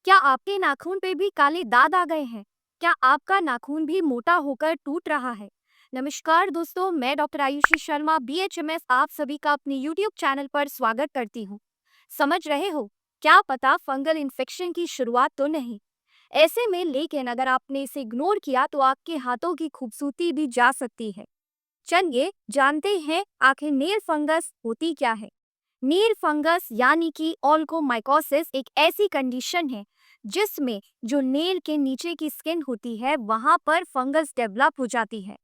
क्या आपके नाखून पे भी काले दाग आ गए हैं? क्या आपका नाखून भी मोटा होकर टूट रहा है? नमस्कार दोस्तों, मैं डॉक्टर आयुषी शर्मा बीएचएमएस आप सभी का अपने यूट्यूब चैनल पर स्वागत करती हूँ। समझ रहे हो, क्या पता फंगल इन्फेक्शन की शुरुआत तो नहीं। ऐसे में लेकिन अगर आपने इसे इग्नोर किया तो आपके हाथों की खूबसूरती भी जा सकती है। चलिए जानते हैं आखिर नेल फंगस होती क्या है। नील फंगस यानी कि ऑल्कोमाइकोसिस एक ऐसी कंडीशन है जिसमें जो नेल के नीचे की स्किन होती है वहां पर फंगस डेवलप हो जाती है।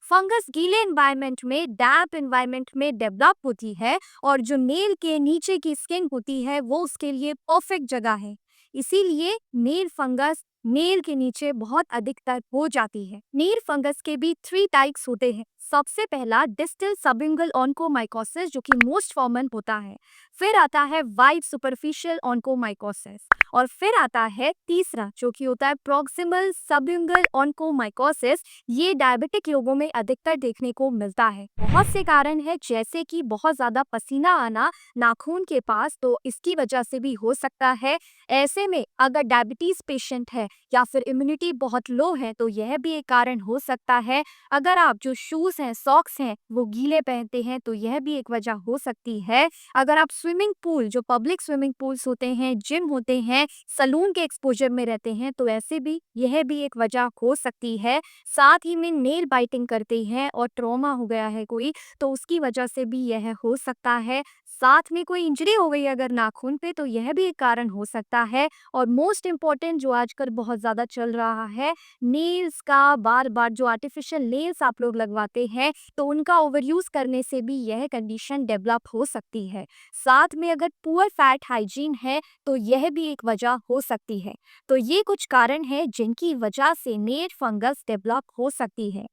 फंगस गीले एनवायरनमेंट में डैम्प एनवायरनमेंट में डेवलप होती है और जो नेल के नीचे की स्किन होती है वो उसके लिए परफेक्ट जगह है। इसीलिए नेल फंगस नेल के नीचे बहुत अधिकतर हो जाती है। नेल फंगस के भी 3 टाइप्स होते हैं। सबसे पहला डिस्टल सबलिंगुअल ऑन्कोमाइकोसिस जो कि मोस्ट कॉमन होता है। फिर आता है वाइड सुपरफिशियल ऑन्कोमाइकोसिस और फिर आता है तीसरा जो कि होता है प्रॉक्सिमल सबलिंगुअल ऑन्कोमाइकोसिस। ये डायबिटिक लोगों में अधिकतर देखने को मिलता है। बहुत से कारण है जैसे कि बहुत ज्यादा पसीना आना नाखून के पास, तो इसकी वजह से भी हो सकता है। ऐसे में अगर डायबिटीज पेशेंट है या फिर इम्यूनिटी बहुत लो है तो यह भी एक कारण हो सकता है। अगर आप जो शूज हैं सॉक्स हैं वो गीले पहनते हैं तो यह भी एक वजह हो सकती है। अगर आप स्विमिंग पूल जो पब्लिक स्विमिंग पूल्स होते हैं, जिम होते हैं, सलून के एक्सपोजर में रहते हैं तो ऐसे भी यह भी एक वजह हो सकती है। साथ ही में नेल बाइटिंग करते हैं और ट्रॉमा हो गया है कोई तो उसकी वजह से भी यह हो सकता है। साथ में कोई इंजरी हो गई अगर नाखून पे तो यह भी एक कारण हो सकता है। और मोस्ट इम्पॉर्टेंट जो आजकल बहुत ज़्यादा चल रहा है, नेल्स का बार बार जो आर्टिफिशियल नेल्स आप लोग लगवाते हैं तो उनका ओवरयूज करने से भी यह कंडीशन डेवलप हो सकती है। साथ में अगर पुअर फैट हाइजीन है तो यह भी एक वजह हो सकती है। तो ये कुछ कारण हैं जिनकी वजह से नेल फंगस डेवलप हो सकती है।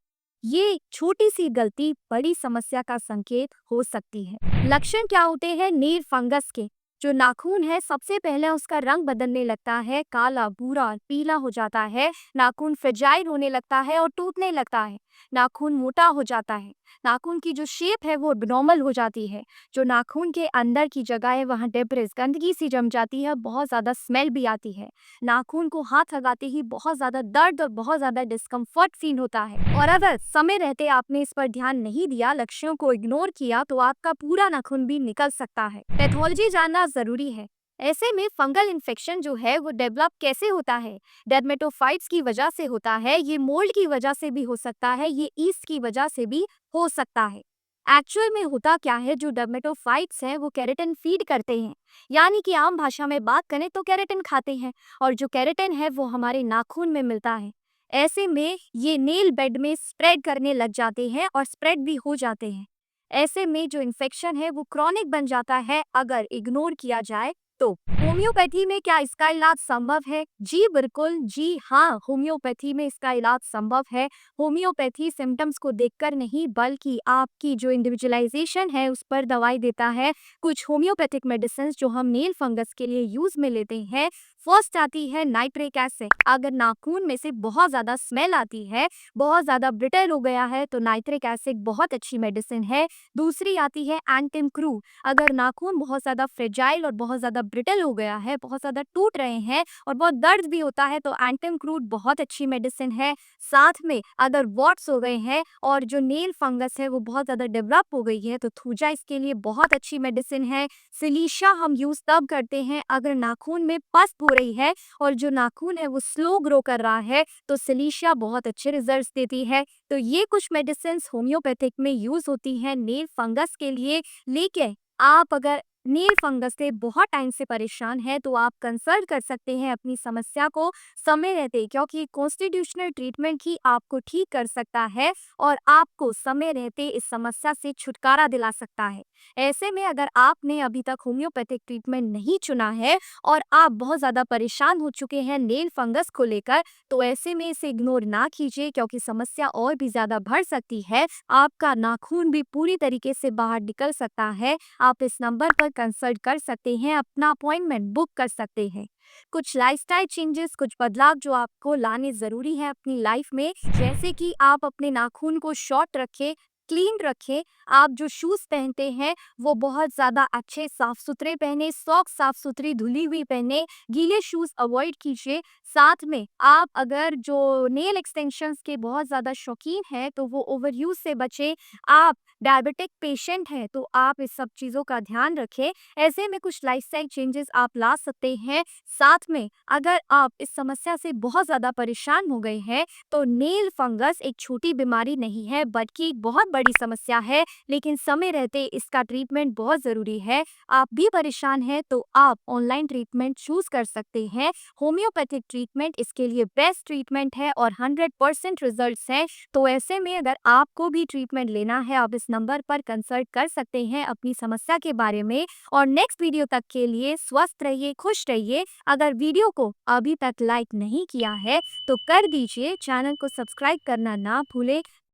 ये छोटी सी गलती बड़ी समस्या का संकेत हो सकती है। लक्षण क्या होते हैं नेल फंगस के? जो नाखून है सबसे पहले उसका रंग बदलने लगता है, काला, भूरा, पीला हो जाता है। नाखून फ्रेजाइल होने लगता है और टूटने लगता है। नाखून मोटा हो जाता है। नाखून की जो शेप है वो एब्नॉर्मल हो जाती है। जो नाखून के अंदर की जगह है वहाँ डेब्रिस गंदगी सी जम जाती है, बहुत ज़्यादा स्मेल भी आती है। नाखून को हाथ लगाते ही बहुत ज़्यादा दर्द और बहुत ज़्यादा डिस्कम्फर्ट फील होता है। और अगर समय रहते आपने इस पर ध्यान नहीं दिया, लक्षणों को इग्नोर किया तो आपका पूरा नाखून भी निकल सकता है। पैथोलॉजी जानना जरूरी है। ऐसे में फंगल इन्फेक्शन जो है वो डेवलप कैसे होता है? डर्मेटोफाइट्स की वजह से होता है, ये मोल्ड की वजह से भी हो सकता है, ये ईस्ट की वजह से भी हो सकता है। एक्चुअल में होता क्या है, जो डर्मेटोफाइट्स हैं वो केराटिन फीड करते हैं, यानी कि आम भाषा में बात करें तो केराटिन खाते हैं और जो केराटिन है वो हमारे नाखून में मिलता है। ऐसे में ये नेल बेड में स्प्रेड करने लग जाते हैं और स्प्रेड भी हो जाते हैं। ऐसे में जो इन्फेक्शन है वो क्रॉनिक बन जाता है अगर इग्नोर किया जाए तो। होम्योपैथी में क्या इसका इलाज संभव है? जी बिल्कुल, जी हाँ, होम्योपैथी में इसका इलाज संभव है। होम्योपैथी सिम्टम्स को देखकर नहीं बल्कि आपकी जो इंडिविजुअलाइजेशन है उस पर दवाई देता है। कुछ होम्योपैथिक मेडिसिन जो हम नेल फंगस के लिए यूज में लेते हैं, फर्स्ट आती है नाइट्रिक एसिड। अगर नाखून में से बहुत ज्यादा स्मेल आती है, बहुत ज्यादा ब्रिटल हो गया है तो नाइट्रिक एसिड बहुत अच्छी मेडिसिन है। दूसरी आती है एंटिम क्रू। अगर नाखून बहुत ज्यादा फ्रेजाइल और बहुत ज्यादा ब्रिटल हो गया है, बहुत ज्यादा टूट रहे हैं और बहुत दर्द भी होता है तो एंटिम क्रूड बहुत अच्छी मेडिसिन है। साथ में अगर वॉट्स हो गए हैं और जो नेल फंगस है वो बहुत ज्यादा डेवलप हो गई है तो थूजा इसके लिए बहुत अच्छी मेडिसिन है। सिलीशा हम यूज तब करते हैं अगर नाखून में पस हो रही है और जो नाखून है वो स्लो ग्रो कर रहा है तो सिलीशा बहुत अच्छे रिजल्ट्स देती है। तो ये कुछ मेडिसिन होम्योपैथिक में यूज होती हैं नेल फंगस के लिए। लेकिन आप अगर नेल फंगस से बहुत टाइम से परेशान है तो आप कंसल्ट कर सकते हैं अपनी समस्या को समय रहते, क्योंकि कॉन्स्टिट्यूशनल ट्रीटमेंट ही आपको ठीक कर सकता है और आपको समय रहते इस समस्या से छुटकारा दिला सकता है। ऐसे में अगर आपने अभी तक होम्योपैथिक ट्रीटमेंट नहीं चुना है और आप बहुत ज़्यादा परेशान हो चुके हैं नेल फंगस को लेकर, तो ऐसे में इसे इग्नोर ना कीजिए क्योंकि समस्या और भी ज़्यादा बढ़ सकती है। आपका नाखून भी पूरी तरीके से बाहर निकल सकता है। आप इस नंबर पर कंसल्ट कर सकते हैं, अपना अपॉइंटमेंट बुक कर सकते हैं। कुछ लाइफस्टाइल चेंजेस, कुछ बदलाव जो आपको लाने ज़रूरी है अपनी लाइफ में, जैसे कि आप अपने नाखून को शॉर्ट रखें, क्लीन रखें। आप जो शूज़ पहनते हैं वो बहुत ज़्यादा अच्छे साफ-सुथरे पहने, सॉक्स साफ-सुथरी धुली हुई पहने, गीले शूज़ अवॉइड कीजिए। साथ में आप अगर जो नेल एक्सटेंशंस के बहुत ज़्यादा शौकीन हैं तो वो ओवर यूज़ से बचें। आप डायबिटिक पेशेंट हैं तो आप इस सब चीज़ों का ध्यान रखें। ऐसे में कुछ लाइफ़स्टाइल चेंजेस आप ला सकते हैं। साथ में अगर आप इस समस्या से बहुत ज़्यादा परेशान हो गए हैं तो नेल फंगस एक छोटी बीमारी नहीं है बल्कि एक बहुत बड़ी समस्या है, लेकिन समय रहते इसका ट्रीटमेंट बहुत ज़रूरी है। आप भी परेशान हैं तो आप ऑनलाइन ट्रीटमेंट चूज़ कर सकते हैं। होम्योपैथिक ट्रीटमेंट इसके लिए बेस्ट ट्रीटमेंट है और 100% रिजल्ट्स हैं। तो ऐसे में अगर आपको भी ट्रीटमेंट लेना है आप इस नंबर पर कंसल्ट कर सकते हैं अपनी समस्या के बारे में। और नेक्स्ट वीडियो तक के लिए स्वस्थ रहिए, खुश रहिए। अगर वीडियो को अभी तक लाइक नहीं किया है तो कर दीजिए, चैनल को सब्सक्राइब करना ना भूलें।